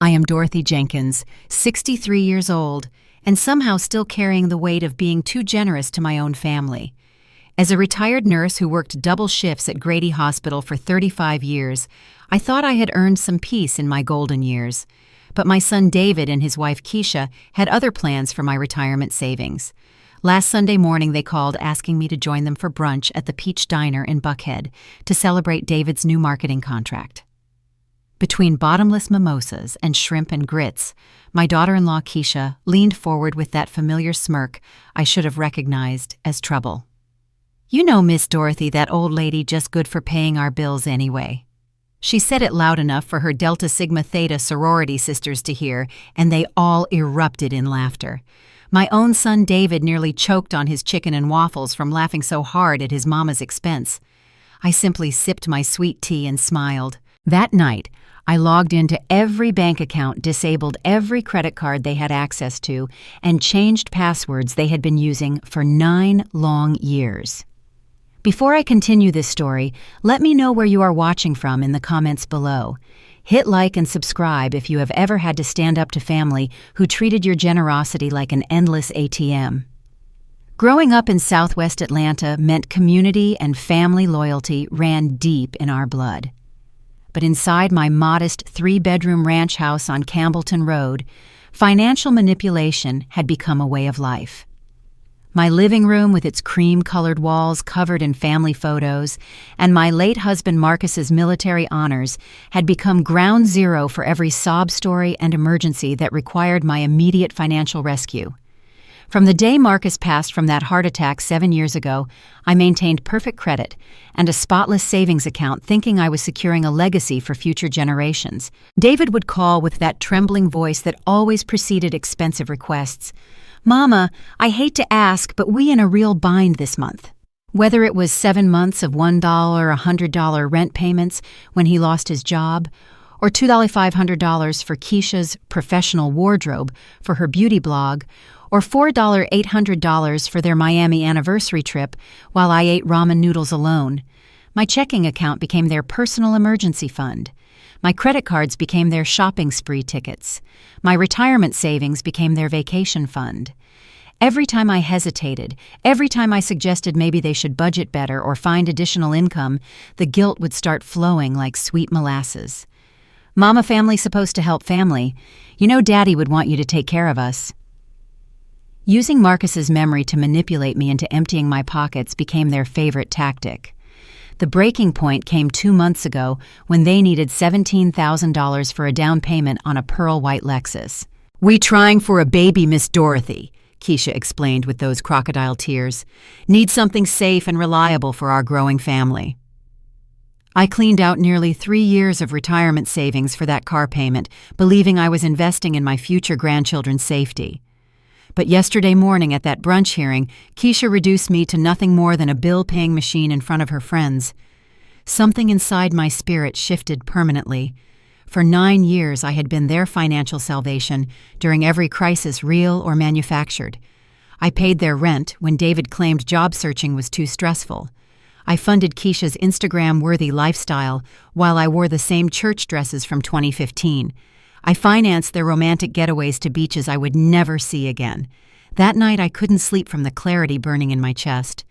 I am Dorothy Jenkins, 63 years old, and somehow still carrying the weight of being too generous to my own family. As a retired nurse who worked double shifts at Grady Hospital for 35 years, I thought I had earned some peace in my golden years. But my son David and his wife Keisha had other plans for my retirement savings. Last Sunday morning they called asking me to join them for brunch at the Peach Diner in Buckhead to celebrate David's new marketing contract. Between bottomless mimosas and shrimp and grits, my daughter-in-law Keisha leaned forward with that familiar smirk I should have recognized as trouble. "You know, Miss Dorothy, that old lady just good for paying our bills anyway." She said it loud enough for her Delta Sigma Theta sorority sisters to hear, and they all erupted in laughter. My own son David nearly choked on his chicken and waffles from laughing so hard at his mama's expense. I simply sipped my sweet tea and smiled. That night, I logged into every bank account, disabled every credit card they had access to, and changed passwords they had been using for 9 long years. Before I continue this story, let me know where you are watching from in the comments below. Hit like and subscribe if you have ever had to stand up to family who treated your generosity like an endless ATM. Growing up in Southwest Atlanta meant community and family loyalty ran deep in our blood. But inside my modest 3-bedroom ranch house on Campbellton Road, financial manipulation had become a way of life. My living room with its cream-colored walls covered in family photos, and my late husband Marcus's military honors had become ground zero for every sob story and emergency that required my immediate financial rescue. From the day Marcus passed from that heart attack 7 years ago, I maintained perfect credit and a spotless savings account, thinking I was securing a legacy for future generations. David would call with that trembling voice that always preceded expensive requests. "Mama, I hate to ask, but we in a real bind this month." Whether it was 7 months of $1 or $100 rent payments when he lost his job, or $2,500 for Keisha's professional wardrobe for her beauty blog, or $4,800 for their Miami anniversary trip while I ate ramen noodles alone. My checking account became their personal emergency fund. My credit cards became their shopping spree tickets. My retirement savings became their vacation fund. Every time I hesitated, every time I suggested maybe they should budget better or find additional income, the guilt would start flowing like sweet molasses. "Mama, family's supposed to help family. You know Daddy would want you to take care of us." Using Marcus's memory to manipulate me into emptying my pockets became their favorite tactic. The breaking point came 2 months ago when they needed $17,000 for a down payment on a pearl white Lexus. "We trying for a baby, Miss Dorothy," Keisha explained with those crocodile tears. "Need something safe and reliable for our growing family." I cleaned out nearly 3 years of retirement savings for that car payment, believing I was investing in my future grandchildren's safety. But yesterday morning at that brunch hearing, Keisha reduced me to nothing more than a bill-paying machine in front of her friends. Something inside my spirit shifted permanently. For 9 years I had been their financial salvation during every crisis, real or manufactured. I paid their rent when David claimed job searching was too stressful. I funded Keisha's Instagram-worthy lifestyle while I wore the same church dresses from 2015. I financed their romantic getaways to beaches I would never see again. That night I couldn't sleep from the clarity burning in my chest.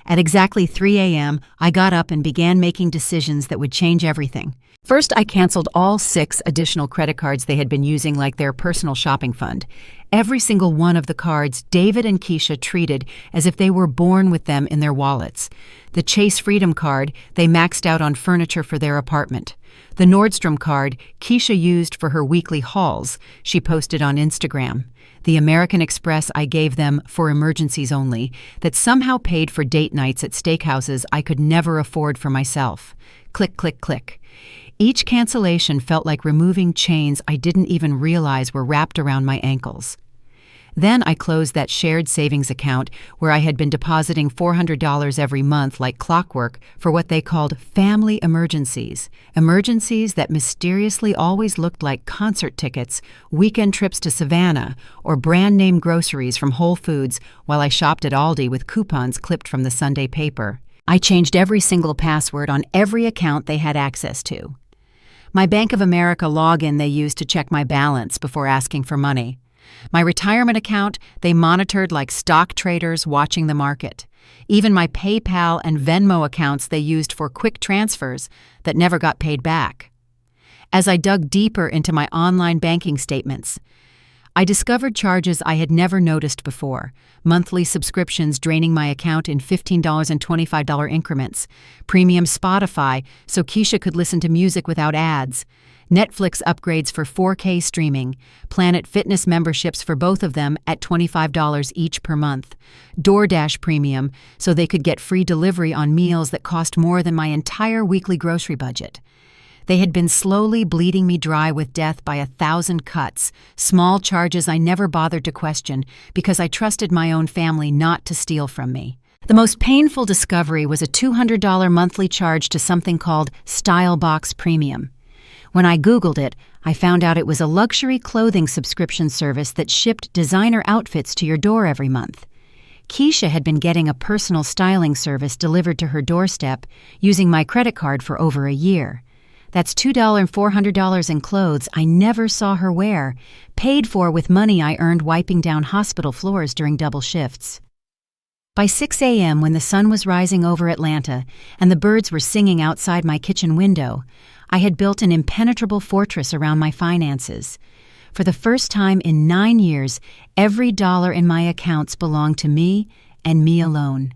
At exactly 3 a.m., I got up and began making decisions that would change everything. First, I canceled all 6 additional credit cards they had been using like their personal shopping fund. Every single one of the cards David and Keisha treated as if they were born with them in their wallets. The Chase Freedom card they maxed out on furniture for their apartment. The Nordstrom card Keisha used for her weekly hauls she posted on Instagram. The American Express I gave them for emergencies only, that somehow paid for date nights at steakhouses I could never afford for myself. Click, click, click. Each cancellation felt like removing chains I didn't even realize were wrapped around my ankles. Then I closed that shared savings account where I had been depositing $400 every month like clockwork for what they called family emergencies. Emergencies that mysteriously always looked like concert tickets, weekend trips to Savannah, or brand-name groceries from Whole Foods while I shopped at Aldi with coupons clipped from the Sunday paper. I changed every single password on every account they had access to. My Bank of America login they used to check my balance before asking for money. My retirement account they monitored like stock traders watching the market. Even my PayPal and Venmo accounts they used for quick transfers that never got paid back. As I dug deeper into my online banking statements, I discovered charges I had never noticed before: monthly subscriptions draining my account in $15 and $25 increments, premium Spotify so Keisha could listen to music without ads, Netflix upgrades for 4K streaming, Planet Fitness memberships for both of them at $25 each per month, DoorDash premium so they could get free delivery on meals that cost more than my entire weekly grocery budget. They had been slowly bleeding me dry with death by 1,000 cuts, small charges I never bothered to question because I trusted my own family not to steal from me. The most painful discovery was a $200 monthly charge to something called Style Box Premium. When I Googled it, I found out it was a luxury clothing subscription service that shipped designer outfits to your door every month. Keisha had been getting a personal styling service delivered to her doorstep using my credit card for over a year. That's $200 and $400 in clothes I never saw her wear, paid for with money I earned wiping down hospital floors during double shifts. By 6 a.m., when the sun was rising over Atlanta and the birds were singing outside my kitchen window, I had built an impenetrable fortress around my finances. For the first time in 9 years, every dollar in my accounts belonged to me and me alone.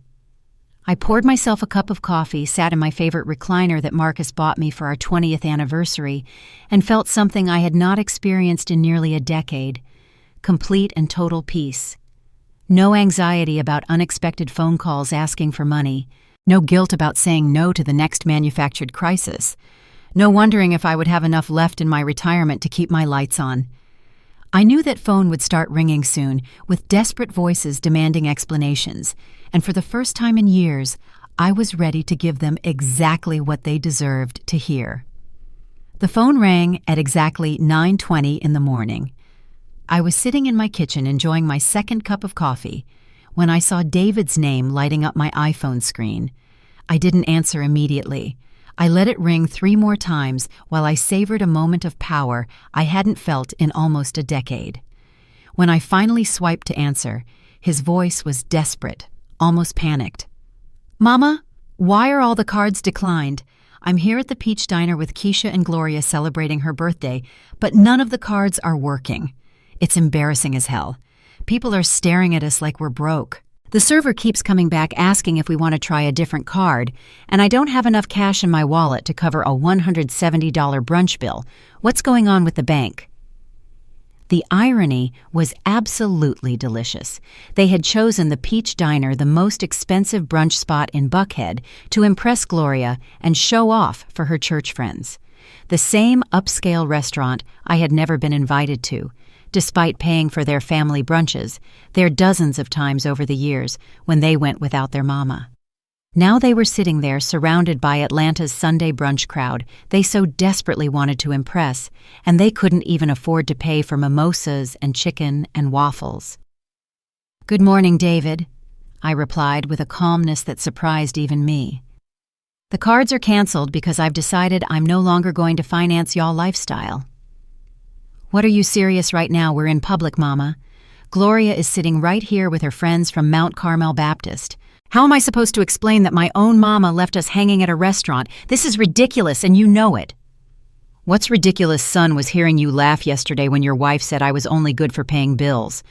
I poured myself a cup of coffee, sat in my favorite recliner that Marcus bought me for our 20th anniversary, and felt something I had not experienced in nearly a decade: complete and total peace. No anxiety about unexpected phone calls asking for money, no guilt about saying no to the next manufactured crisis, no wondering if I would have enough left in my retirement to keep my lights on. I knew that phone would start ringing soon, with desperate voices demanding explanations, and for the first time in years, I was ready to give them exactly what they deserved to hear. The phone rang at exactly 9:20 in the morning. I was sitting in my kitchen enjoying my second cup of coffee when I saw David's name lighting up my iPhone screen. I didn't answer immediately. I let it ring 3 more times while I savored a moment of power I hadn't felt in almost a decade. When I finally swiped to answer, his voice was desperate, almost panicked. "Mama, why are all the cards declined? I'm here at the Peach Diner with Keisha and Gloria celebrating her birthday, but none of the cards are working. It's embarrassing as hell. People are staring at us like we're broke. The server keeps coming back asking if we want to try a different card, and I don't have enough cash in my wallet to cover a $170 brunch bill. What's going on with the bank?" The irony was absolutely delicious. They had chosen the Peach Diner, the most expensive brunch spot in Buckhead, to impress Gloria and show off for her church friends. The same upscale restaurant I had never been invited to, despite paying for their family brunches, there dozens of times over the years when they went without their mama. Now they were sitting there surrounded by Atlanta's Sunday brunch crowd they so desperately wanted to impress, and they couldn't even afford to pay for mimosas and chicken and waffles. "Good morning, David," I replied with a calmness that surprised even me. "The cards are canceled because I've decided I'm no longer going to finance y'all lifestyle." "What, are you serious right now? We're in public, Mama. Gloria is sitting right here with her friends from Mount Carmel Baptist. How am I supposed to explain that my own mama left us hanging at a restaurant? This is ridiculous, and you know it." "What's ridiculous, son, was hearing you laugh yesterday when your wife said I was only good for paying bills.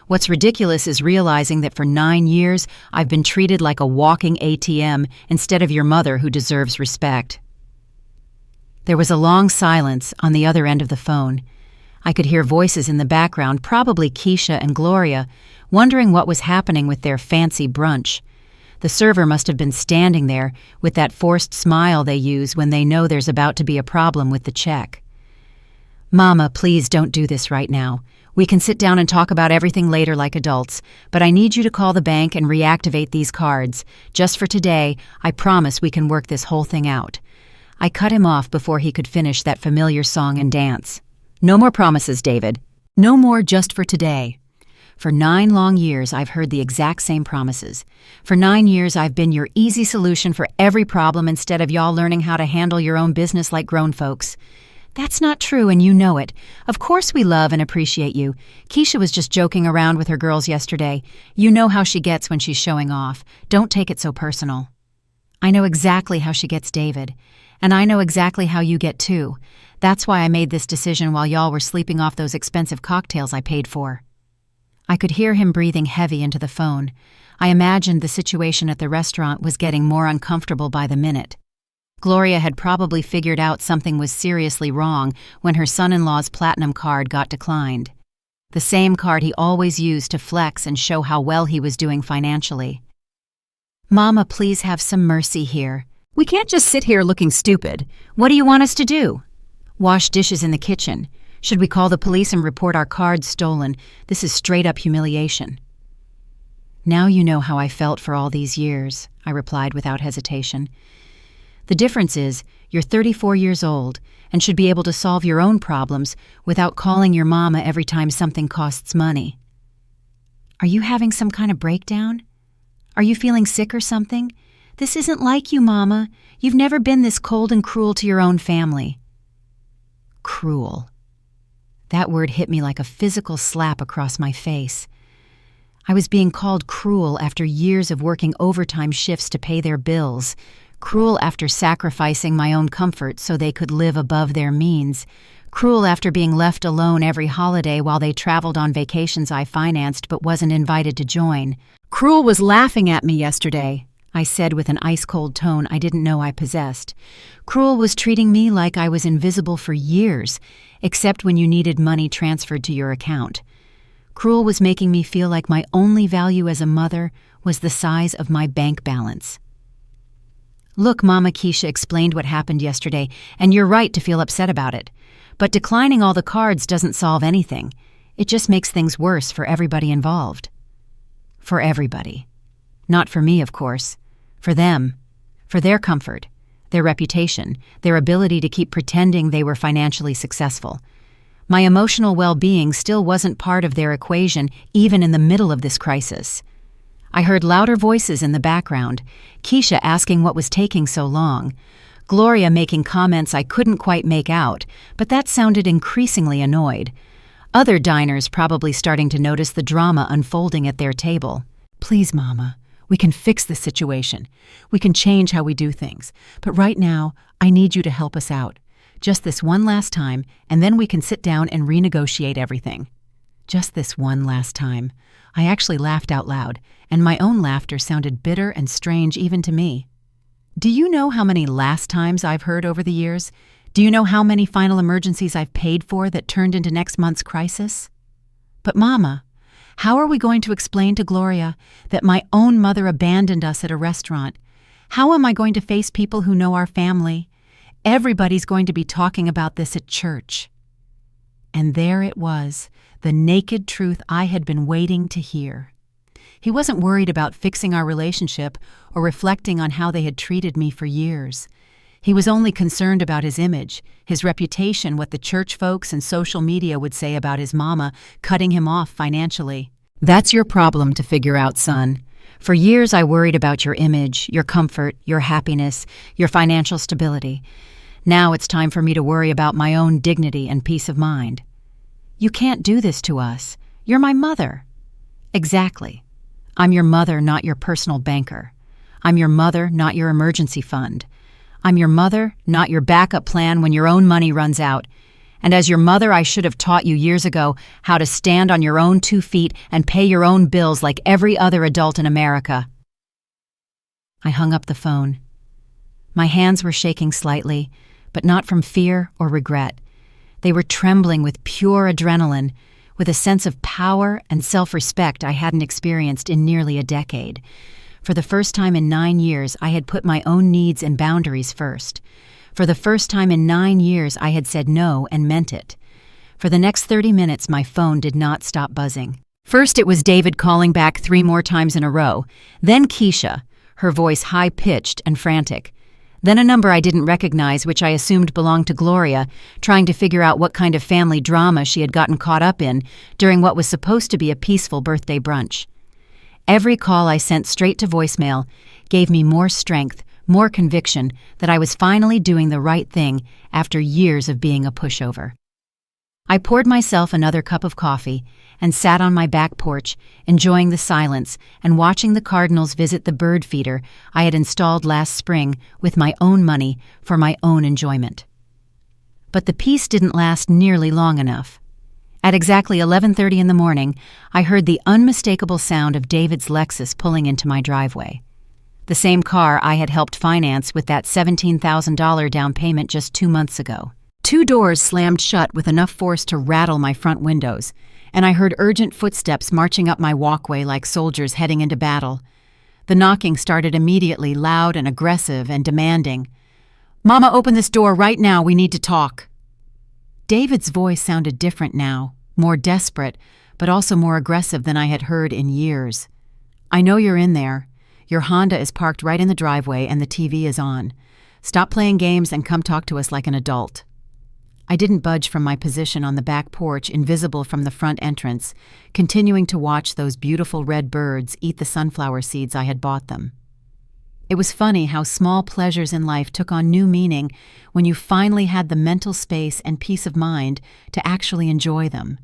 What's ridiculous is realizing that for 9 years I've been treated like a walking ATM instead of your mother who deserves respect." There was a long silence on the other end of the phone. I could hear voices in the background, probably Keisha and Gloria, wondering what was happening with their fancy brunch. The server must have been standing there with that forced smile they use when they know there's about to be a problem with the check. "Mama, please don't do this right now. We can sit down and talk about everything later like adults, but I need you to call the bank and reactivate these cards. Just for today, I promise we can work this whole thing out." I cut him off before he could finish that familiar song and dance. "No more promises, David. No more just for today. For 9 long years, I've heard the exact same promises. For 9 years, I've been your easy solution for every problem instead of y'all learning how to handle your own business like grown folks. That's not true, and you know it. Of course we love and appreciate you. Keisha was just joking around with her girls yesterday. You know how she gets when she's showing off. Don't take it so personal. I know exactly how she gets David, and I know exactly how you get too. That's why I made this decision while y'all were sleeping off those expensive cocktails I paid for. I could hear him breathing heavy into the phone. I imagined the situation at the restaurant was getting more uncomfortable by the minute. Gloria had probably figured out something was seriously wrong when her son-in-law's platinum card got declined. The same card he always used to flex and show how well he was doing financially. Mama, please have some mercy here. We can't just sit here looking stupid. What do you want us to do? Wash dishes in the kitchen. Should we call the police and report our cards stolen? This is straight-up humiliation. Now you know how I felt for all these years, I replied without hesitation. The difference is, you're 34 years old and should be able to solve your own problems without calling your mama every time something costs money. Are you having some kind of breakdown? Are you feeling sick or something? This isn't like you, Mama. You've never been this cold and cruel to your own family. Cruel. That word hit me like a physical slap across my face. I was being called cruel after years of working overtime shifts to pay their bills, cruel after sacrificing my own comfort so they could live above their means, cruel after being left alone every holiday while they traveled on vacations I financed but wasn't invited to join. Cruel was laughing at me yesterday, I said with an ice-cold tone I didn't know I possessed. Cruel was treating me like I was invisible for years, except when you needed money transferred to your account. Cruel was making me feel like my only value as a mother was the size of my bank balance. Look, Mama, Keisha explained what happened yesterday, and you're right to feel upset about it. But declining all the cards doesn't solve anything. It just makes things worse for everybody involved. For everybody. Not for me, of course. For them. For their comfort, their reputation, their ability to keep pretending they were financially successful. My emotional well-being still wasn't part of their equation, even in the middle of this crisis. I heard louder voices in the background, Keisha asking what was taking so long, Gloria making comments I couldn't quite make out, but that sounded increasingly annoyed. Other diners probably starting to notice the drama unfolding at their table. Please, Mama, we can fix this situation. We can change how we do things. But right now, I need you to help us out. Just this one last time, and then we can sit down and renegotiate everything. Just this one last time. I actually laughed out loud, and my own laughter sounded bitter and strange even to me. Do you know how many last times I've heard over the years? Do you know how many final emergencies I've paid for that turned into next month's crisis? But Mama, how are we going to explain to Gloria that my own mother abandoned us at a restaurant? How am I going to face people who know our family? Everybody's going to be talking about this at church. And there it was, the naked truth I had been waiting to hear. He wasn't worried about fixing our relationship or reflecting on how they had treated me for years. He was only concerned about his image, his reputation, what the church folks and social media would say about his mama cutting him off financially. That's your problem to figure out, son. For years I worried about your image, your comfort, your happiness, your financial stability. Now it's time for me to worry about my own dignity and peace of mind. You can't do this to us. You're my mother. Exactly. I'm your mother, not your personal banker. I'm your mother, not your emergency fund. I'm your mother, not your backup plan when your own money runs out. And as your mother, I should have taught you years ago how to stand on your own 2 feet and pay your own bills like every other adult in America. I hung up the phone. My hands were shaking slightly, but not from fear or regret. They were trembling with pure adrenaline, with a sense of power and self-respect I hadn't experienced in nearly a decade. For the first time in 9 years, I had put my own needs and boundaries first. For the first time in 9 years, I had said no and meant it. For the next 30 minutes, my phone did not stop buzzing. First, it was David calling back 3 more times in a row. Then Keisha, her voice high-pitched and frantic. Then a number I didn't recognize, which I assumed belonged to Gloria, trying to figure out what kind of family drama she had gotten caught up in during what was supposed to be a peaceful birthday brunch. Every call I sent straight to voicemail gave me more strength, more conviction that I was finally doing the right thing after years of being a pushover. I poured myself another cup of coffee and sat on my back porch, enjoying the silence and watching the cardinals visit the bird feeder I had installed last spring with my own money for my own enjoyment. But the peace didn't last nearly long enough. At exactly 11:30 in the morning, I heard the unmistakable sound of David's Lexus pulling into my driveway. The same car I had helped finance with that $17,000 down payment just 2 months ago. 2 doors slammed shut with enough force to rattle my front windows, and I heard urgent footsteps marching up my walkway like soldiers heading into battle. The knocking started immediately, loud and aggressive and demanding. "Mama, open this door right now, we need to talk." David's voice sounded different now, more desperate, but also more aggressive than I had heard in years. "I know you're in there. Your Honda is parked right in the driveway and the TV is on. Stop playing games and come talk to us like an adult." I didn't budge from my position on the back porch, invisible from the front entrance, continuing to watch those beautiful red birds eat the sunflower seeds I had bought them. It was funny how small pleasures in life took on new meaning when you finally had the mental space and peace of mind to actually enjoy them.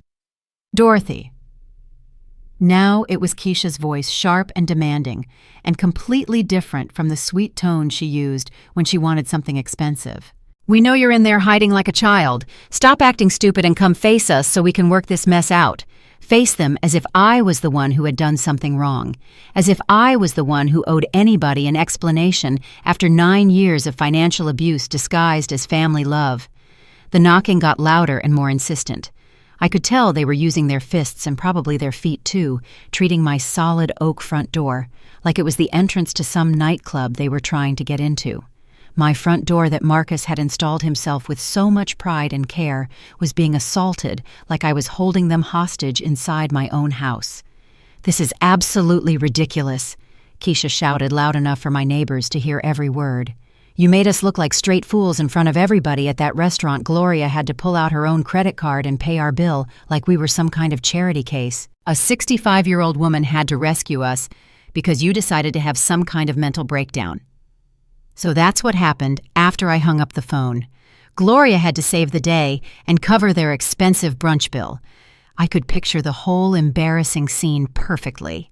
"Dorothy." Now it was Keisha's voice, sharp and demanding, and completely different from the sweet tone she used when she wanted something expensive. "We know you're in there hiding like a child. Stop acting stupid and come face us so we can work this mess out. Face them as if I was the one who had done something wrong, as if I was the one who owed anybody an explanation after 9 years of financial abuse disguised as family love." The knocking got louder and more insistent. I could tell they were using their fists and probably their feet too, treating my solid oak front door like it was the entrance to some nightclub they were trying to get into. My front door that Marcus had installed himself with so much pride and care was being assaulted like I was holding them hostage inside my own house. "This is absolutely ridiculous," Keisha shouted loud enough for my neighbors to hear every word. "You made us look like straight fools in front of everybody at that restaurant. Gloria had to pull out her own credit card and pay our bill like we were some kind of charity case. A 65-year-old woman had to rescue us because you decided to have some kind of mental breakdown." So that's what happened after I hung up the phone. Gloria had to save the day and cover their expensive brunch bill. I could picture the whole embarrassing scene perfectly.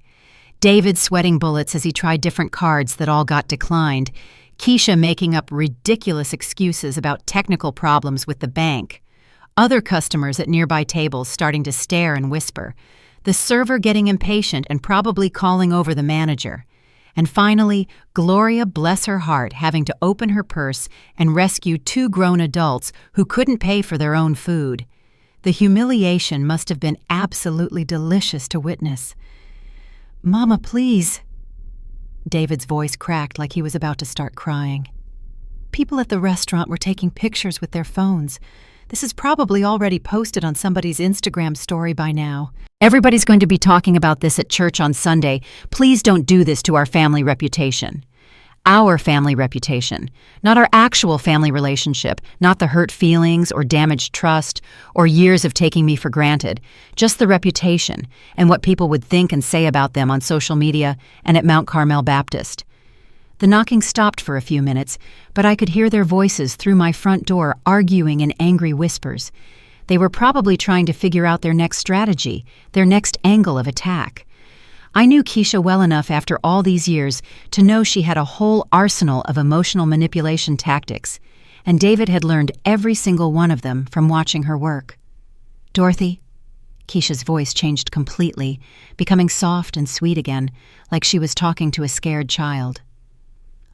David sweating bullets as he tried different cards that all got declined. Keisha making up ridiculous excuses about technical problems with the bank. Other customers at nearby tables starting to stare and whisper. The server getting impatient and probably calling over the manager. And finally, Gloria, bless her heart, having to open her purse and rescue 2 grown adults who couldn't pay for their own food. The humiliation must have been absolutely delicious to witness. "Mama, please." David's voice cracked like he was about to start crying. "People at the restaurant were taking pictures with their phones. This is probably already posted on somebody's Instagram story by now. Everybody's going to be talking about this at church on Sunday. Please don't do this to our family reputation." Our family reputation, not our actual family relationship, not the hurt feelings or damaged trust or years of taking me for granted, just the reputation and what people would think and say about them on social media and at Mount Carmel Baptist. The knocking stopped for a few minutes, but I could hear their voices through my front door arguing in angry whispers. They were probably trying to figure out their next strategy, their next angle of attack. I knew Keisha well enough after all these years to know she had a whole arsenal of emotional manipulation tactics, and David had learned every single one of them from watching her work. "Dorothy," Keisha's voice changed completely, becoming soft and sweet again, like she was talking to a scared child.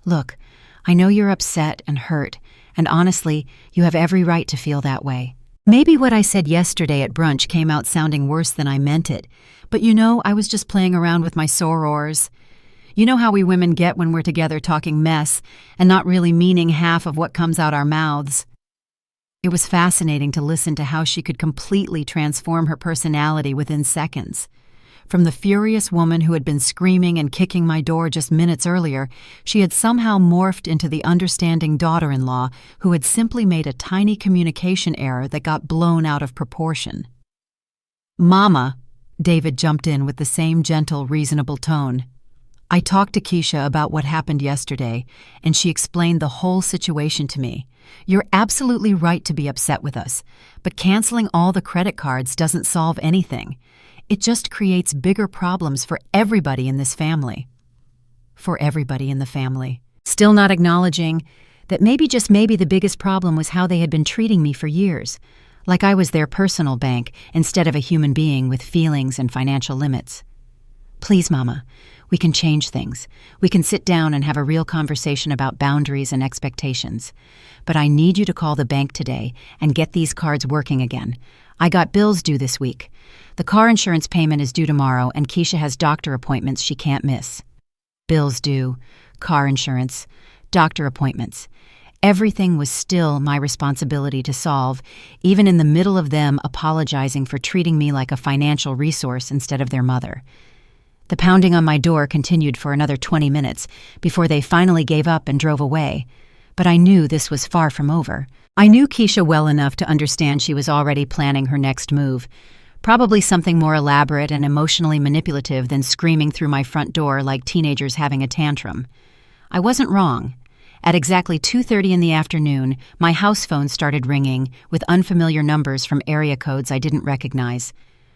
"Look, I know you're upset and hurt, and honestly, you have every right to feel that way. Maybe what I said yesterday at brunch came out sounding worse than I meant it, but I was just playing around with my sorors. You know how we women get when we're together talking mess and not really meaning half of what comes out our mouths." It was fascinating to listen to how she could completely transform her personality within seconds. From the furious woman who had been screaming and kicking my door just minutes earlier, she had somehow morphed into the understanding daughter-in-law who had simply made a tiny communication error that got blown out of proportion. "Mama," David jumped in with the same gentle, reasonable tone. I talked to Keisha about what happened yesterday, and she explained the whole situation to me. You're absolutely right to be upset with us, but canceling all the credit cards doesn't solve anything. It just creates bigger problems for everybody in this family. For everybody in the family. Still not acknowledging that maybe, just maybe, the biggest problem was how they had been treating me for years, like I was their personal bank instead of a human being with feelings and financial limits. Please, Mama, we can change things. We can sit down and have a real conversation about boundaries and expectations. But I need you to call the bank today and get these cards working again. I got bills due this week. The car insurance payment is due tomorrow, and Keisha has doctor appointments she can't miss. Bills due, car insurance, doctor appointments. Everything was still my responsibility to solve, even in the middle of them apologizing for treating me like a financial resource instead of their mother. The pounding on my door continued for another 20 minutes before they finally gave up and drove away. But I knew this was far from over. I knew Keisha well enough to understand she was already planning her next move, probably something more elaborate and emotionally manipulative than screaming through my front door like teenagers having a tantrum. I wasn't wrong. At exactly 2:30 in the afternoon, my house phone started ringing with unfamiliar numbers from area codes I didn't recognize.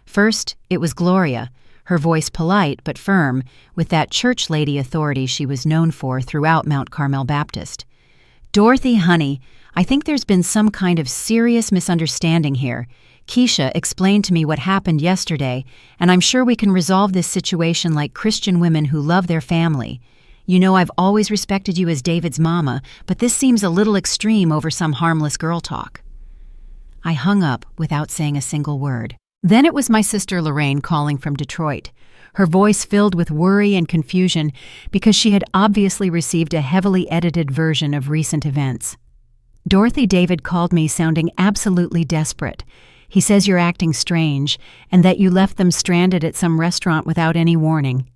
First, it was Gloria, her voice polite but firm, with that church lady authority she was known for throughout Mount Carmel Baptist. "Dorothy, honey, I think there's been some kind of serious misunderstanding here. Keisha explained to me what happened yesterday, and I'm sure we can resolve this situation like Christian women who love their family. You know, I've always respected you as David's mama, but this seems a little extreme over some harmless girl talk." I hung up without saying a single word. Then it was my sister Lorraine calling from Detroit, her voice filled with worry and confusion because she had obviously received a heavily edited version of recent events. "Dorothy, David called me sounding absolutely desperate. He says you're acting strange and that you left them stranded at some restaurant without any warning.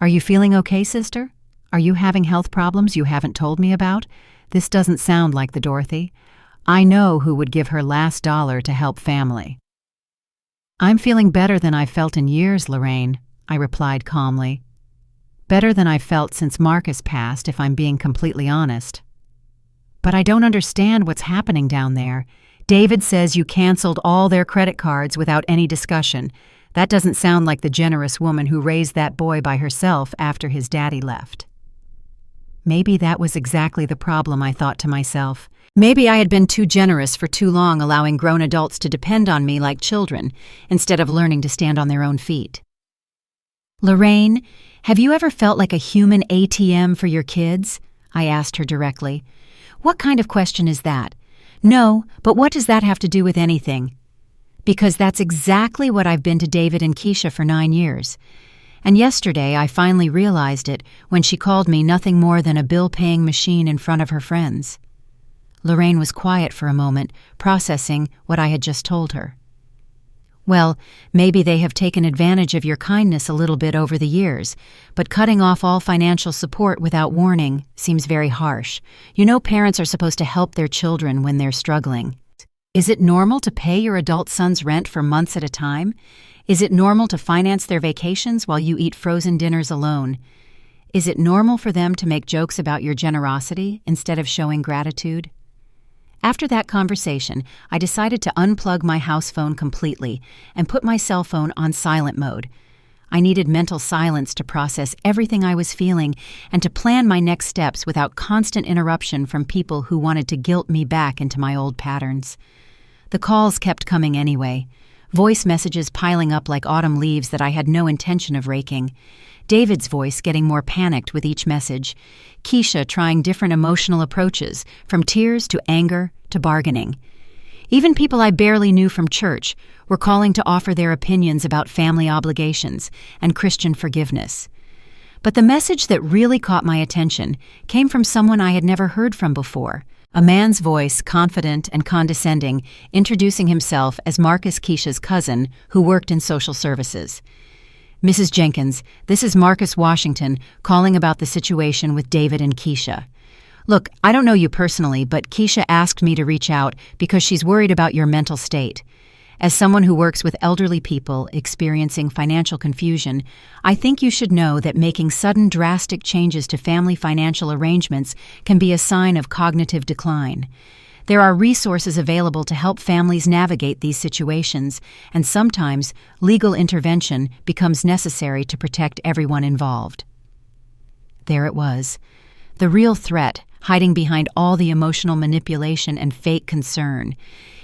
Are you feeling okay, sister? Are you having health problems you haven't told me about? This doesn't sound like the Dorothy. I know who would give her last dollar to help family." "I'm feeling better than I've felt in years, Lorraine," I replied calmly. "Better than I've felt since Marcus passed, if I'm being completely honest. But I don't understand what's happening down there. David says you canceled all their credit cards without any discussion. That doesn't sound like the generous woman who raised that boy by herself after his daddy left." Maybe that was exactly the problem, I thought to myself. Maybe I had been too generous for too long, allowing grown adults to depend on me like children, instead of learning to stand on their own feet. "Lorraine, have you ever felt like a human ATM for your kids?" I asked her directly. "What kind of question is that?" "No, but what does that have to do with anything?" "Because that's exactly what I've been to David and Keisha for 9 years. And yesterday I finally realized it when she called me nothing more than a bill-paying machine in front of her friends." Lorraine was quiet for a moment, processing what I had just told her. "Well, maybe they have taken advantage of your kindness a little bit over the years, but cutting off all financial support without warning seems very harsh. You know, parents are supposed to help their children when they're struggling. Is it normal to pay your adult son's rent for months at a time? Is it normal to finance their vacations while you eat frozen dinners alone? Is it normal for them to make jokes about your generosity instead of showing gratitude?" After that conversation, I decided to unplug my house phone completely and put my cell phone on silent mode. I needed mental silence to process everything I was feeling and to plan my next steps without constant interruption from people who wanted to guilt me back into my old patterns. The calls kept coming anyway, voice messages piling up like autumn leaves that I had no intention of raking. David's voice getting more panicked with each message. Keisha trying different emotional approaches, from tears to anger to bargaining. Even people I barely knew from church were calling to offer their opinions about family obligations and Christian forgiveness. But the message that really caught my attention came from someone I had never heard from before. A man's voice, confident and condescending, introducing himself as Marcus, Keisha's cousin, who worked in social services. "Mrs. Jenkins, this is Marcus Washington calling about the situation with David and Keisha. Look, I don't know you personally, but Keisha asked me to reach out because she's worried about your mental state. As someone who works with elderly people experiencing financial confusion, I think you should know that making sudden drastic changes to family financial arrangements can be a sign of cognitive decline. There are resources available to help families navigate these situations, and sometimes legal intervention becomes necessary to protect everyone involved. There it was, the real threat hiding behind all the emotional manipulation and fake concern.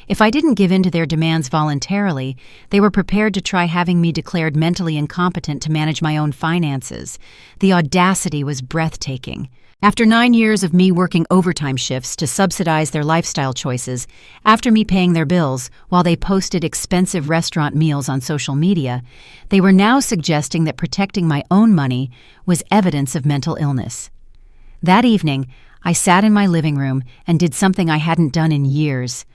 If I didn't give in to their demands voluntarily, they were prepared to try having me declared mentally incompetent to manage my own finances. The audacity was breathtaking. After 9 years of me working overtime shifts to subsidize their lifestyle choices, after me paying their bills while they posted expensive restaurant meals on social media, they were now suggesting that protecting my own money was evidence of mental illness. That evening, I sat in my living room and did something I hadn't done in years.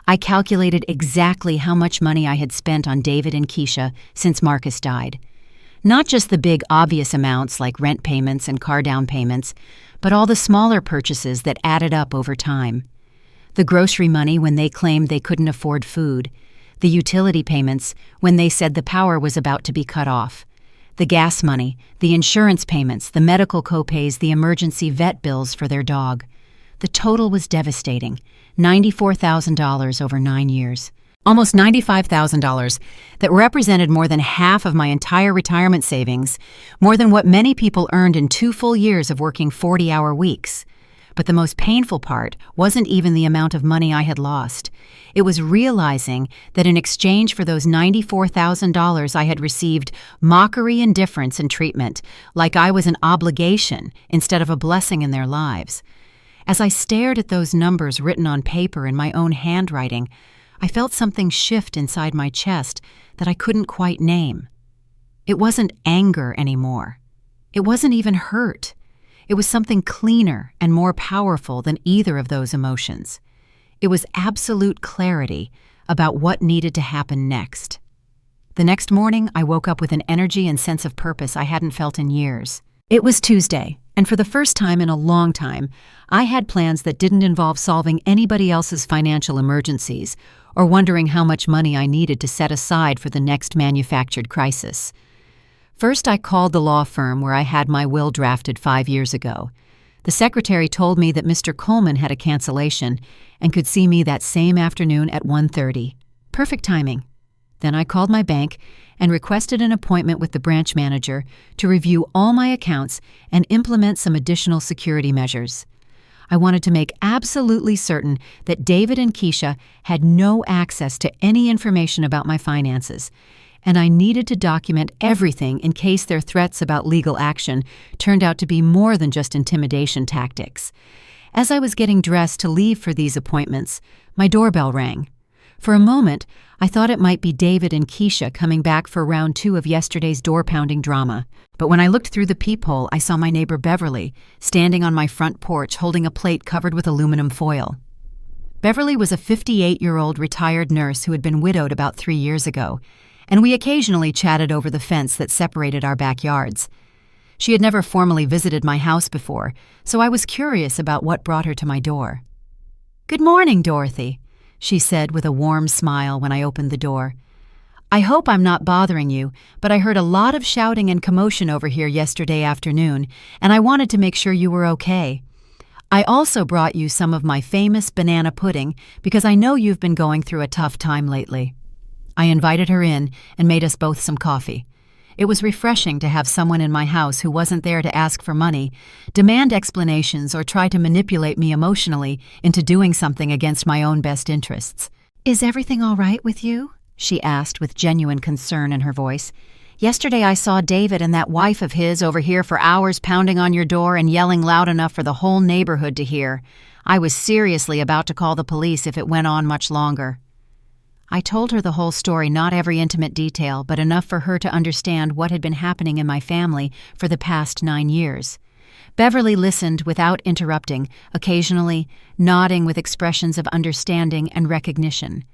I calculated exactly how much money I had spent on David and Keisha since Marcus died. Not just the big obvious amounts like rent payments and car down payments, but all the smaller purchases that added up over time. The grocery money when they claimed they couldn't afford food, the utility payments when they said the power was about to be cut off, the gas money, the insurance payments, the medical copays, the emergency vet bills for their dog. The total was devastating, $94,000 over 9 years. Almost $95,000 that represented more than half of my entire retirement savings, more than what many people earned in 2 full years of working 40-hour weeks. But the most painful part wasn't even the amount of money I had lost. It was realizing that in exchange for those $94,000 I had received mockery, indifference, and treatment, like I was an obligation instead of a blessing in their lives. As I stared at those numbers written on paper in my own handwriting, I felt something shift inside my chest that I couldn't quite name. It wasn't anger anymore. It wasn't even hurt. It was something cleaner and more powerful than either of those emotions. It was absolute clarity about what needed to happen next. The next morning, I woke up with an energy and sense of purpose I hadn't felt in years. It was Tuesday, and for the first time in a long time, I had plans that didn't involve solving anybody else's financial emergencies or wondering how much money I needed to set aside for the next manufactured crisis. First, I called the law firm where I had my will drafted 5 years ago. The secretary told me that Mr. Coleman had a cancellation and could see me that same afternoon at 1:30. Perfect timing. Then I called my bank and requested an appointment with the branch manager to review all my accounts and implement some additional security measures. I wanted to make absolutely certain that David and Keisha had no access to any information about my finances, and I needed to document everything in case their threats about legal action turned out to be more than just intimidation tactics. As I was getting dressed to leave for these appointments, my doorbell rang. For a moment, I thought it might be David and Keisha coming back for round 2 of yesterday's door-pounding drama. But when I looked through the peephole, I saw my neighbor Beverly standing on my front porch holding a plate covered with aluminum foil. Beverly was a 58-year-old retired nurse who had been widowed about 3 years ago, and we occasionally chatted over the fence that separated our backyards. She had never formally visited my house before, so I was curious about what brought her to my door. "Good morning, Dorothy," she said with a warm smile when I opened the door. "I hope I'm not bothering you, but I heard a lot of shouting and commotion over here yesterday afternoon, and I wanted to make sure you were okay. I also brought you some of my famous banana pudding because I know you've been going through a tough time lately." I invited her in and made us both some coffee. It was refreshing to have someone in my house who wasn't there to ask for money, demand explanations, or try to manipulate me emotionally into doing something against my own best interests. "Is everything all right with you?" she asked with genuine concern in her voice. "Yesterday I saw David and that wife of his over here for hours pounding on your door and yelling loud enough for the whole neighborhood to hear. I was seriously about to call the police if it went on much longer." I told her the whole story, not every intimate detail, but enough for her to understand what had been happening in my family for the past 9 years. Beverly listened without interrupting, occasionally nodding with expressions of understanding and recognition.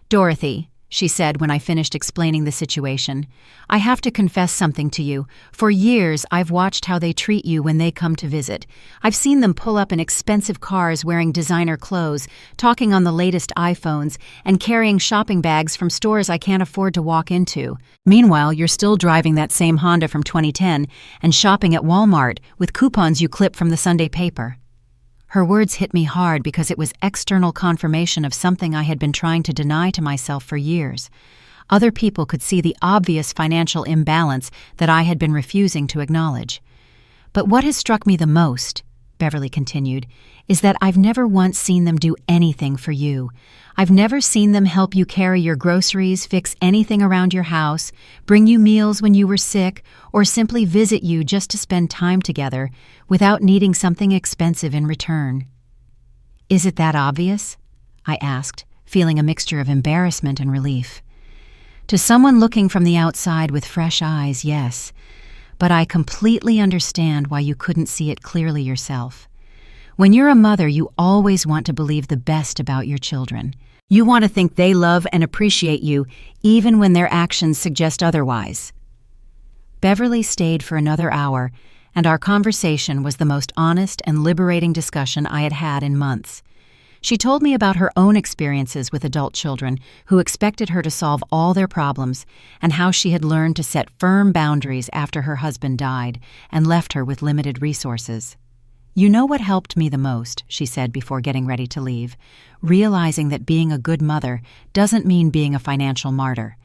"Dorothy, she said when I finished explaining the situation. "I have to confess something to you. For years, I've watched how they treat you when they come to visit. I've seen them pull up in expensive cars wearing designer clothes, talking on the latest iPhones, and carrying shopping bags from stores I can't afford to walk into. Meanwhile, you're still driving that same Honda from 2010 and shopping at Walmart with coupons you clip from the Sunday paper." Her words hit me hard because it was external confirmation of something I had been trying to deny to myself for years. Other people could see the obvious financial imbalance that I had been refusing to acknowledge. "But what has struck me the most," Beverly continued, "is that I've never once seen them do anything for you. I've never seen them help you carry your groceries, fix anything around your house, bring you meals when you were sick, or simply visit you just to spend time together without needing something expensive in return." "Is it that obvious?" I asked, feeling a mixture of embarrassment and relief. "To someone looking from the outside with fresh eyes, yes. But I completely understand why you couldn't see it clearly yourself. When you're a mother, you always want to believe the best about your children. You want to think they love and appreciate you, even when their actions suggest otherwise." Beverly stayed for another hour, and our conversation was the most honest and liberating discussion I had had in months. She told me about her own experiences with adult children who expected her to solve all their problems, and how she had learned to set firm boundaries after her husband died and left her with limited resources. "You know what helped me the most," she said before getting ready to leave, "realizing that being a good mother doesn't mean being a financial martyr.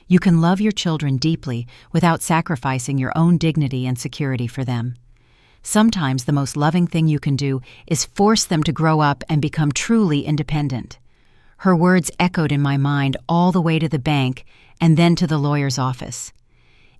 You can love your children deeply without sacrificing your own dignity and security for them. Sometimes the most loving thing you can do is force them to grow up and become truly independent." Her words echoed in my mind all the way to the bank and then to the lawyer's office.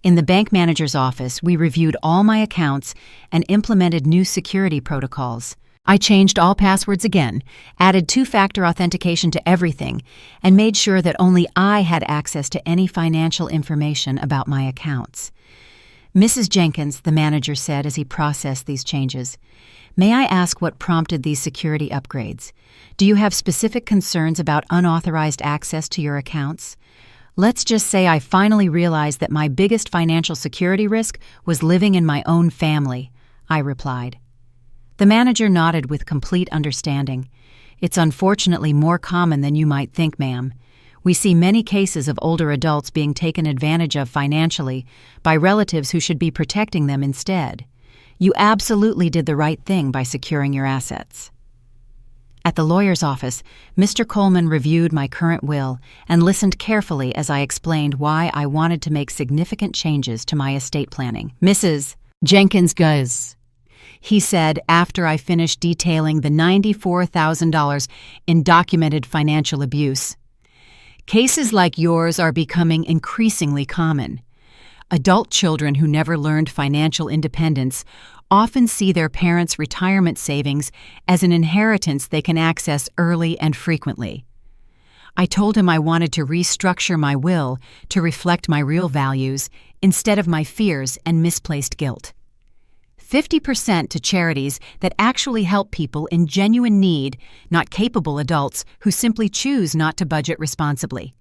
In the bank manager's office, we reviewed all my accounts and implemented new security protocols. I changed all passwords again, added two-factor authentication to everything, and made sure that only I had access to any financial information about my accounts. "Mrs. Jenkins," the manager said as he processed these changes, "may I ask what prompted these security upgrades? Do you have specific concerns about unauthorized access to your accounts?" "Let's just say I finally realized that my biggest financial security risk was living in my own family," I replied. The manager nodded with complete understanding. "It's unfortunately more common than you might think, ma'am. We see many cases of older adults being taken advantage of financially by relatives who should be protecting them instead. You absolutely did the right thing by securing your assets." At the lawyer's office, Mr. Coleman reviewed my current will and listened carefully as I explained why I wanted to make significant changes to my estate planning. "Mrs. Jenkins Guz," he said after I finished detailing the $94,000 in documented financial abuse, "cases like yours are becoming increasingly common. Adult children who never learned financial independence often see their parents' retirement savings as an inheritance they can access early and frequently." I told him I wanted to restructure my will to reflect my real values instead of my fears and misplaced guilt. 50% to charities that actually help people in genuine need, not capable adults who simply choose not to budget responsibly.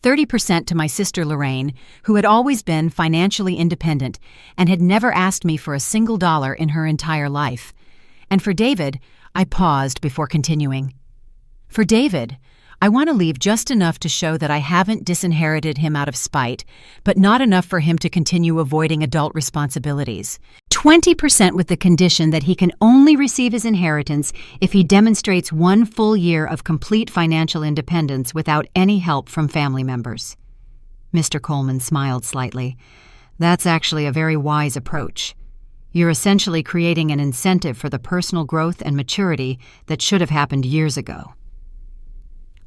30% to my sister Lorraine, who had always been financially independent and had never asked me for a single dollar in her entire life. And for David, I paused before continuing. "For David, I want to leave just enough to show that I haven't disinherited him out of spite, but not enough for him to continue avoiding adult responsibilities. 20% with the condition that he can only receive his inheritance if he demonstrates 1 full year of complete financial independence without any help from family members." Mr. Coleman smiled slightly. "That's actually a very wise approach. You're essentially creating an incentive for the personal growth and maturity that should have happened years ago."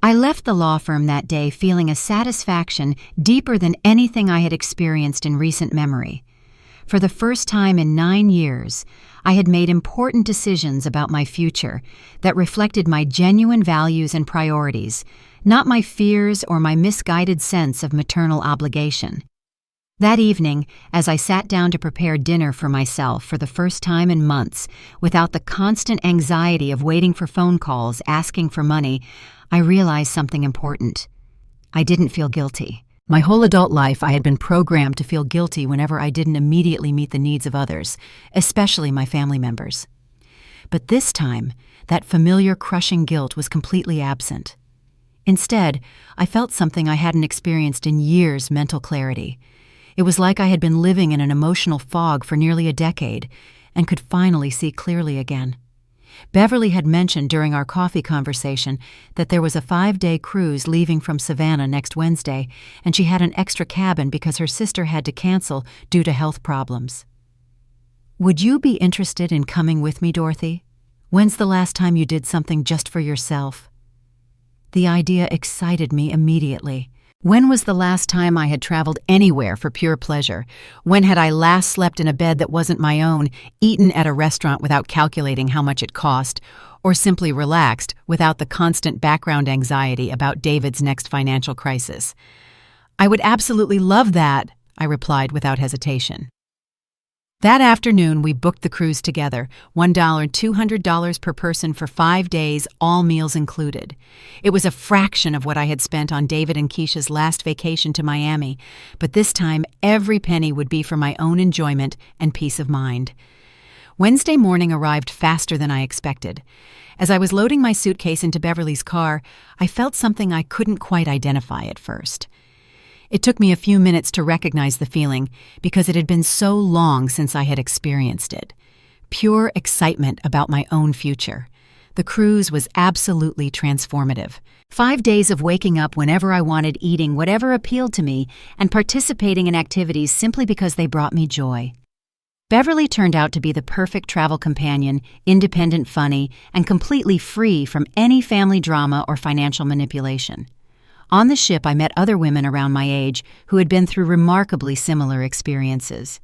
I left the law firm that day feeling a satisfaction deeper than anything I had experienced in recent memory. For the first time in 9 years, I had made important decisions about my future that reflected my genuine values and priorities, not my fears or my misguided sense of maternal obligation. That evening, as I sat down to prepare dinner for myself for the first time in months, without the constant anxiety of waiting for phone calls asking for money, I realized something important. I didn't feel guilty. My whole adult life, I had been programmed to feel guilty whenever I didn't immediately meet the needs of others, especially my family members. But this time, that familiar crushing guilt was completely absent. Instead, I felt something I hadn't experienced in years: mental clarity. It was like I had been living in an emotional fog for nearly a decade and could finally see clearly again. Beverly had mentioned during our coffee conversation that there was a 5-day cruise leaving from Savannah next Wednesday, and she had an extra cabin because her sister had to cancel due to health problems. "Would you be interested in coming with me, Dorothy? When's the last time you did something just for yourself?" The idea excited me immediately. When was the last time I had traveled anywhere for pure pleasure? When had I last slept in a bed that wasn't my own, eaten at a restaurant without calculating how much it cost, or simply relaxed without the constant background anxiety about David's next financial crisis? "I would absolutely love that," I replied without hesitation. That afternoon, we booked the cruise together, $200 per person for 5 days, all meals included. It was a fraction of what I had spent on David and Keisha's last vacation to Miami, but this time every penny would be for my own enjoyment and peace of mind. Wednesday morning arrived faster than I expected. As I was loading my suitcase into Beverly's car, I felt something I couldn't quite identify at first. It took me a few minutes to recognize the feeling because it had been so long since I had experienced it. Pure excitement about my own future. The cruise was absolutely transformative. 5 days of waking up whenever I wanted, eating whatever appealed to me, and participating in activities simply because they brought me joy. Beverly turned out to be the perfect travel companion, independent, funny, and completely free from any family drama or financial manipulation. On the ship, I met other women around my age who had been through remarkably similar experiences.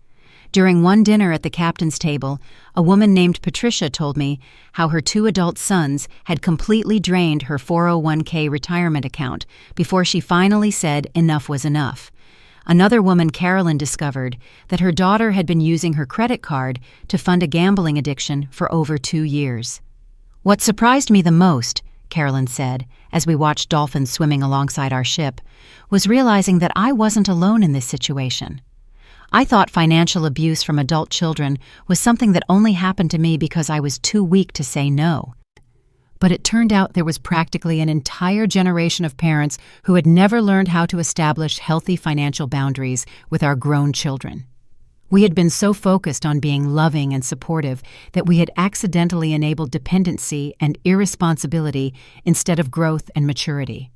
During one dinner at the captain's table, a woman named Patricia told me how her 2 adult sons had completely drained her 401k retirement account before she finally said enough was enough. Another woman, Carolyn, discovered that her daughter had been using her credit card to fund a gambling addiction for over 2 years. "What surprised me the most," Carolyn said, as we watched dolphins swimming alongside our ship, was realizing that I wasn't alone in this situation. I thought financial abuse from adult children was something that only happened to me because I was too weak to say no. But it turned out there was practically an entire generation of parents who had never learned how to establish healthy financial boundaries with our grown children. We had been so focused on being loving and supportive that we had accidentally enabled dependency and irresponsibility instead of growth and maturity.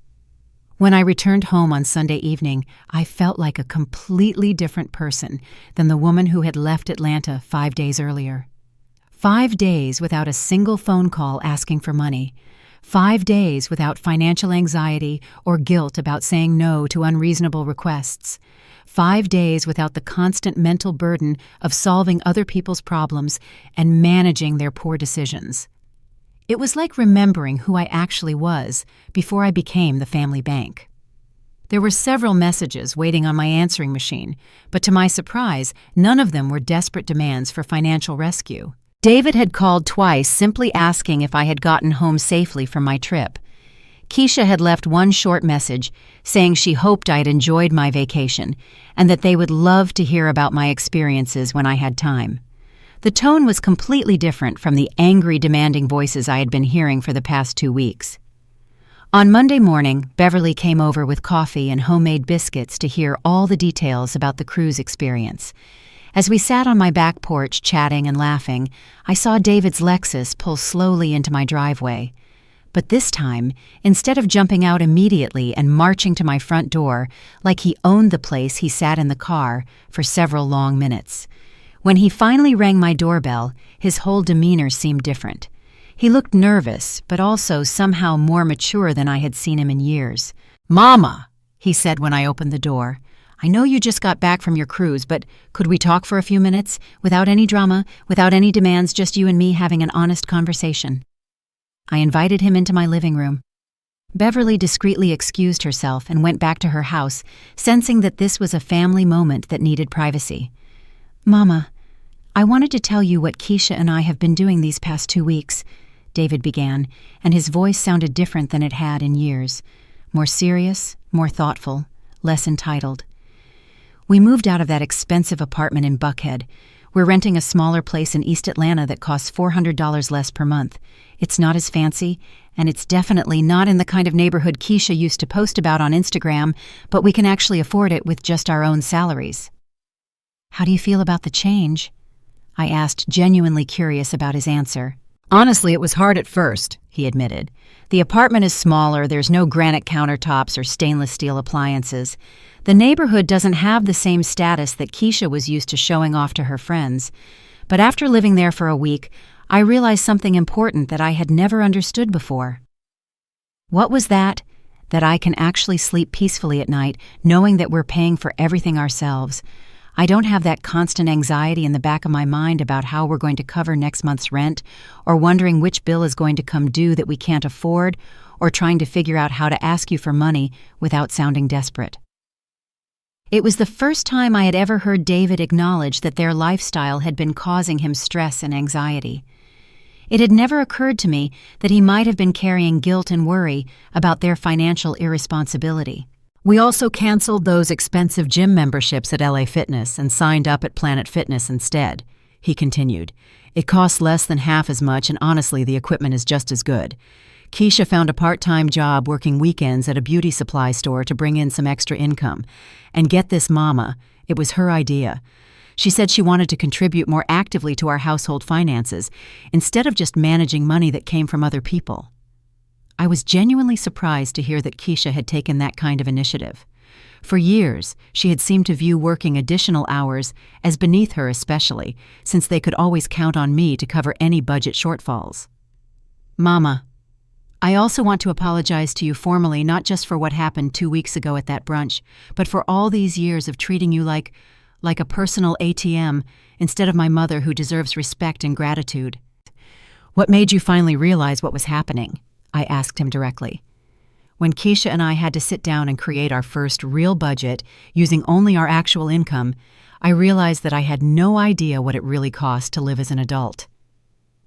When I returned home on Sunday evening, I felt like a completely different person than the woman who had left Atlanta 5 days earlier. 5 days without a single phone call asking for money. 5 days without financial anxiety or guilt about saying no to unreasonable requests. 5 days without the constant mental burden of solving other people's problems and managing their poor decisions. It was like remembering who I actually was before I became the family bank. There were several messages waiting on my answering machine, but to my surprise, none of them were desperate demands for financial rescue. David had called twice, simply asking if I had gotten home safely from my trip. Keisha had left one short message saying she hoped I'd enjoyed my vacation and that they would love to hear about my experiences when I had time. The tone was completely different from the angry, demanding voices I had been hearing for the past 2 weeks. On Monday morning, Beverly came over with coffee and homemade biscuits to hear all the details about the cruise experience. As we sat on my back porch chatting and laughing, I saw David's Lexus pull slowly into my driveway. But this time, instead of jumping out immediately and marching to my front door like he owned the place, he sat in the car for several long minutes. When he finally rang my doorbell, his whole demeanor seemed different. He looked nervous, but also somehow more mature than I had seen him in years. "Mama," he said when I opened the door, "I know you just got back from your cruise, but could we talk for a few minutes? Without any drama, without any demands, just you and me having an honest conversation." I invited him into my living room. Beverly discreetly excused herself and went back to her house, sensing that this was a family moment that needed privacy. "Mama, I wanted to tell you what Keisha and I have been doing these past 2 weeks," David began, and his voice sounded different than it had in years. more serious, more thoughtful, less entitled. We moved out of that expensive apartment in Buckhead. We're renting a smaller place in East Atlanta that costs $400 less per month. It's not as fancy, and it's definitely not in the kind of neighborhood Keisha used to post about on Instagram, but we can actually afford it with just our own salaries. How do you feel about the change? I asked, genuinely curious about his answer. Honestly, it was hard at first, he admitted. The apartment is smaller, there's no granite countertops or stainless steel appliances. The neighborhood doesn't have the same status that Keisha was used to showing off to her friends. But after living there for a week, I realized something important that I had never understood before. What was that? That I can actually sleep peacefully at night, knowing that we're paying for everything ourselves. I don't have that constant anxiety in the back of my mind about how we're going to cover next month's rent, or wondering which bill is going to come due that we can't afford, or trying to figure out how to ask you for money without sounding desperate. It was the first time I had ever heard David acknowledge that their lifestyle had been causing him stress and anxiety. It had never occurred to me that he might have been carrying guilt and worry about their financial irresponsibility. We also canceled those expensive gym memberships at LA Fitness and signed up at Planet Fitness instead, he continued. It costs less than half as much, and honestly, the equipment is just as good. Keisha found a part-time job working weekends at a beauty supply store to bring in some extra income. And get this, Mama, it was her idea. She said she wanted to contribute more actively to our household finances, instead of just managing money that came from other people. I was genuinely surprised to hear that Keisha had taken that kind of initiative. For years, she had seemed to view working additional hours as beneath her especially, since they could always count on me to cover any budget shortfalls. Mama, I also want to apologize to you formally, not just for what happened 2 weeks ago at that brunch, but for all these years of treating you like a personal ATM instead of my mother who deserves respect and gratitude. What made you finally realize what was happening? I asked him directly. When Keisha and I had to sit down and create our first real budget using only our actual income, I realized that I had no idea what it really cost to live as an adult.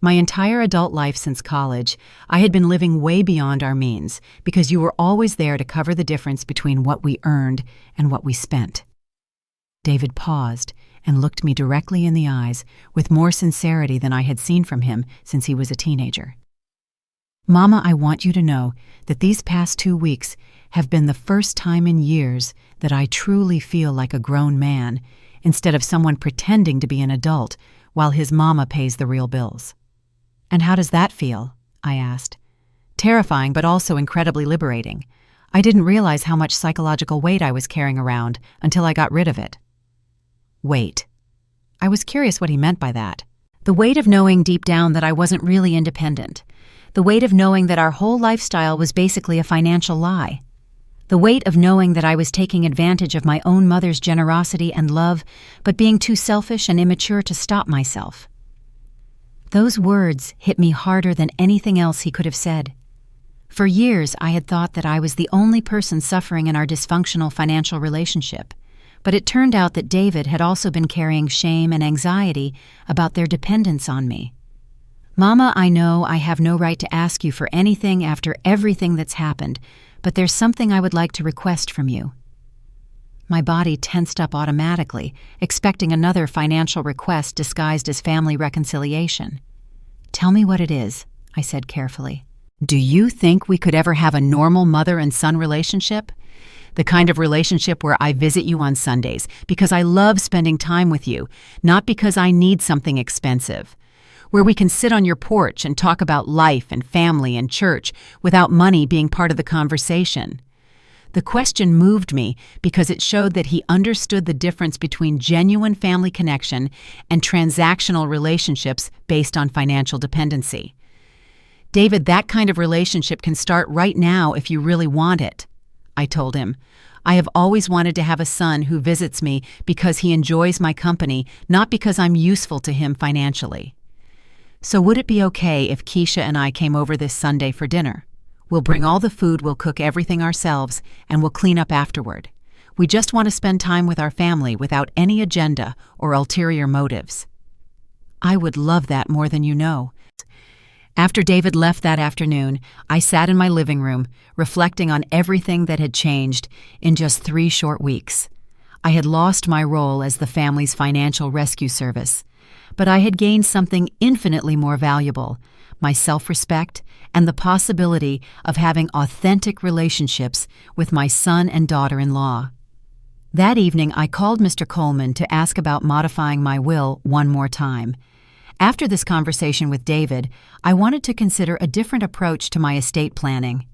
My entire adult life since college, I had been living way beyond our means because you were always there to cover the difference between what we earned and what we spent. David paused and looked me directly in the eyes with more sincerity than I had seen from him since he was a teenager. Mama, I want you to know that these past 2 weeks have been the first time in years that I truly feel like a grown man instead of someone pretending to be an adult while his mama pays the real bills. And how does that feel? I asked. Terrifying, but also incredibly liberating. I didn't realize how much psychological weight I was carrying around until I got rid of it. Weight. I was curious what he meant by that. The weight of knowing deep down that I wasn't really independent. The weight of knowing that our whole lifestyle was basically a financial lie. The weight of knowing that I was taking advantage of my own mother's generosity and love, but being too selfish and immature to stop myself. Those words hit me harder than anything else he could have said. For years, I had thought that I was the only person suffering in our dysfunctional financial relationship, but it turned out that David had also been carrying shame and anxiety about their dependence on me. Mama, I know I have no right to ask you for anything after everything that's happened, but there's something I would like to request from you. My body tensed up automatically, expecting another financial request disguised as family reconciliation. Tell me what it is, I said carefully. Do you think we could ever have a normal mother and son relationship? The kind of relationship where I visit you on Sundays because I love spending time with you, not because I need something expensive. Where we can sit on your porch and talk about life and family and church without money being part of the conversation. The question moved me because it showed that he understood the difference between genuine family connection and transactional relationships based on financial dependency. David, that kind of relationship can start right now if you really want it, I told him. I have always wanted to have a son who visits me because he enjoys my company, not because I'm useful to him financially. So would it be okay if Keisha and I came over this Sunday for dinner? We'll bring all the food, we'll cook everything ourselves, and we'll clean up afterward. We just want to spend time with our family without any agenda or ulterior motives. I would love that more than you know. After David left that afternoon, I sat in my living room, reflecting on everything that had changed in just 3 short weeks. I had lost my role as the family's financial rescue service, but I had gained something infinitely more valuable: my self-respect and the possibility of having authentic relationships with my son and daughter-in-law. That evening, I called Mr. Coleman to ask about modifying my will one more time. After this conversation with David, I wanted to consider a different approach to my estate planning.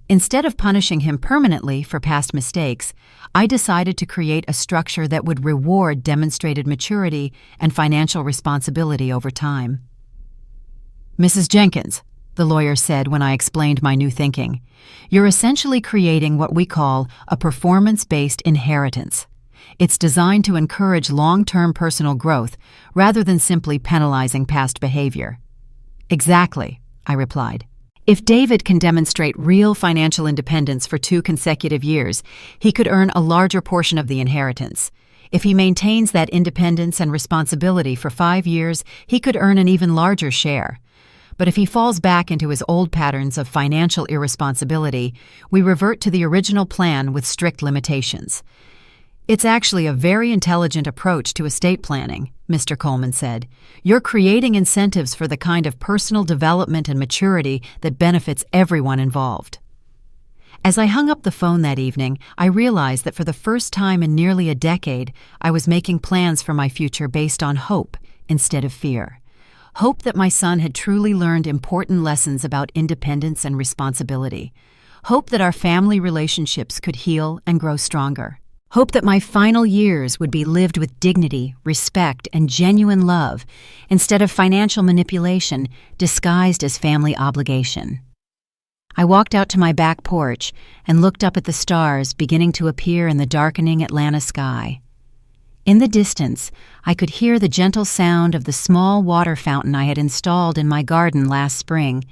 Instead of punishing him permanently for past mistakes, I decided to create a structure that would reward demonstrated maturity and financial responsibility over time. "Mrs. Jenkins," the lawyer said when I explained my new thinking, "you're essentially creating what we call a performance-based inheritance. It's designed to encourage long-term personal growth rather than simply penalizing past behavior." "Exactly," I replied. "If David can demonstrate real financial independence for 2 consecutive years, he could earn a larger portion of the inheritance. If he maintains that independence and responsibility for 5 years, he could earn an even larger share. But if he falls back into his old patterns of financial irresponsibility, we revert to the original plan with strict limitations." "It's actually a very intelligent approach to estate planning," Mr. Coleman said. "You're creating incentives for the kind of personal development and maturity that benefits everyone involved." As I hung up the phone that evening, I realized that for the first time in nearly a decade, I was making plans for my future based on hope instead of fear. Hope that my son had truly learned important lessons about independence and responsibility. Hope that our family relationships could heal and grow stronger. Hope that my final years would be lived with dignity, respect, and genuine love, instead of financial manipulation disguised as family obligation. I walked out to my back porch and looked up at the stars beginning to appear in the darkening Atlanta sky. In the distance, I could hear the gentle sound of the small water fountain I had installed in my garden last spring.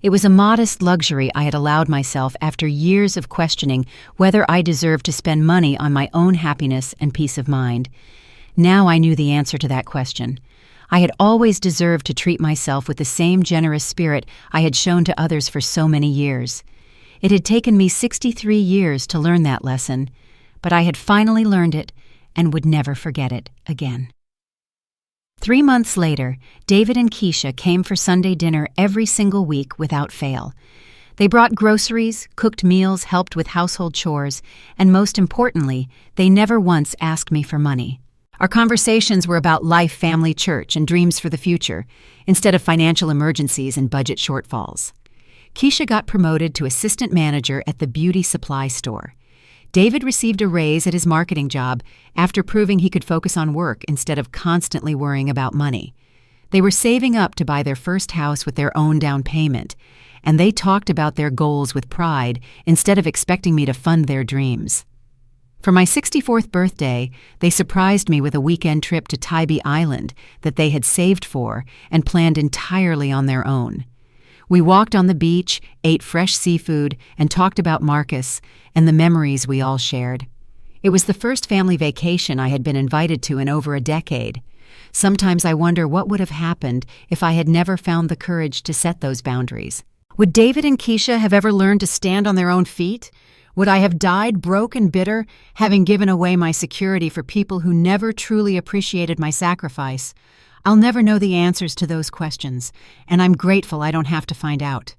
It was a modest luxury I had allowed myself after years of questioning whether I deserved to spend money on my own happiness and peace of mind. Now I knew the answer to that question. I had always deserved to treat myself with the same generous spirit I had shown to others for so many years. It had taken me 63 years to learn that lesson, but I had finally learned it and would never forget it again. 3 months later, David and Keisha came for Sunday dinner every single week without fail. They brought groceries, cooked meals, helped with household chores, and most importantly, they never once asked me for money. Our conversations were about life, family, church, and dreams for the future, instead of financial emergencies and budget shortfalls. Keisha got promoted to assistant manager at the beauty supply store. David received a raise at his marketing job after proving he could focus on work instead of constantly worrying about money. They were saving up to buy their first house with their own down payment, and they talked about their goals with pride instead of expecting me to fund their dreams. For my 64th birthday, they surprised me with a weekend trip to Tybee Island that they had saved for and planned entirely on their own. We walked on the beach, ate fresh seafood, and talked about Marcus and the memories we all shared. It was the first family vacation I had been invited to in over a decade. Sometimes I wonder what would have happened if I had never found the courage to set those boundaries. Would David and Keisha have ever learned to stand on their own feet? Would I have died broke and bitter, having given away my security for people who never truly appreciated my sacrifice? I'll never know the answers to those questions, and I'm grateful I don't have to find out.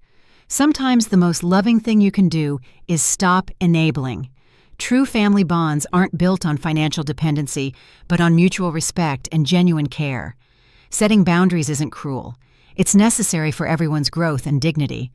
Sometimes the most loving thing you can do is stop enabling. True family bonds aren't built on financial dependency, but on mutual respect and genuine care. Setting boundaries isn't cruel. It's necessary for everyone's growth and dignity.